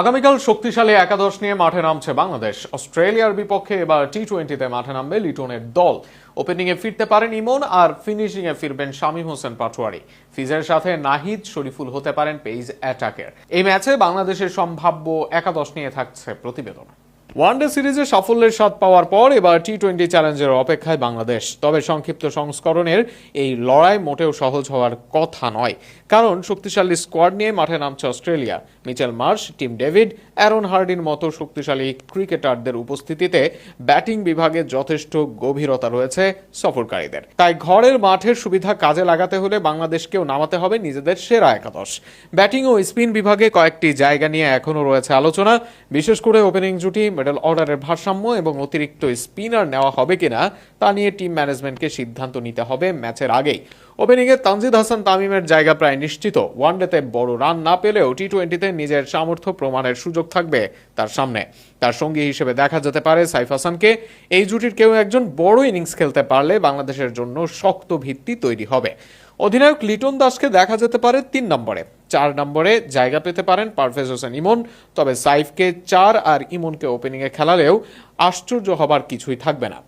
আগামীকাল শক্তিশালী একাদশ নিয়ে মাঠে নামছে বাংলাদেশ। অস্ট্রেলিয়ার বিপক্ষে এবার টি-20-তে মাঠে নামবে লিটনের দল। ওপেনিংয়ে ফিরতে পারেন ইমন, আর ফিনিশিংয়ে ফিরবেন শামীম হোসেন পাটোয়ারি। ফিজের সাথে নাহিদ, শরীফুল হতে পারেন পেস অ্যাটাকের। এই ম্যাচে বাংলাদেশের সম্ভাব্য একাদশ নিয়ে থাকছে প্রতিবেদন। ওয়ানডে সিরিজে সাফল্যের স্বাদ পাওয়ার পর এবার টি-20 চ্যালেঞ্জের অপেক্ষায় বাংলাদেশ। তবে সংক্ষিপ্ত সংস্করণের এই লড়াই মোটেও সহজ হওয়ার কথা নয়, কারণ শক্তিশালী স্কোয়াড নিয়ে মাঠে নামছে Australia. Mitchell Marsh, Tim David, Aaron হার্ডির মতো শক্তিশালী ক্রিকেটারদের উপস্থিতিতে ব্যাটিং বিভাগে যথেষ্ট গভীরতা রয়েছে সফরকারীদের। তাই ঘরের মাঠের সুবিধা কাজে লাগাতে হলে বাংলাদেশকেও নামাতে হবে নিজেদের সেরা একাদশ। ব্যাটিং ও স্পিন বিভাগে কয়েকটি জায়গা নিয়ে এখনও রয়েছে আলোচনা, বিশেষ করে ওপেনিং জুটি, মিডল অর্ডারের ভারসাম্য এবং অতিরিক্ত স্পিনার নেওয়া হবে কিনা তা নিয়ে টিম ম্যানেজমেন্টকে সিদ্ধান্ত নিতে হবে ম্যাচের আগেই। ওপেনিংয়ে তানজিদ হাসান তামিমের জায়গা প্রায় নিশ্চিত। ওয়ানডেতে বড় রান না পেলেও টি-20-তে নিজের সামর্থ্য প্রমাণের সুযোগ থাকবে তার সামনে। তার সঙ্গী হিসেবে দেখা যেতে পারে সাইফ হাসানকে। এই জুটির কেউ একজন বড় ইনিংস খেলতে পারলে বাংলাদেশের জন্য শক্ত ভিত্তি তৈরি হবে। অধিনায়ক লিটন দাসকে দেখা যেতে পারে 3 নম্বরে। 4 নম্বরে জায়গা পেতে পারেন পারভেজ হোসেন ইমন। তবে সাইফকে 4 আর ইমনকে ওপেনিংয়ে খেলালেও আশ্চর্য হবার কিছুই থাকবে না।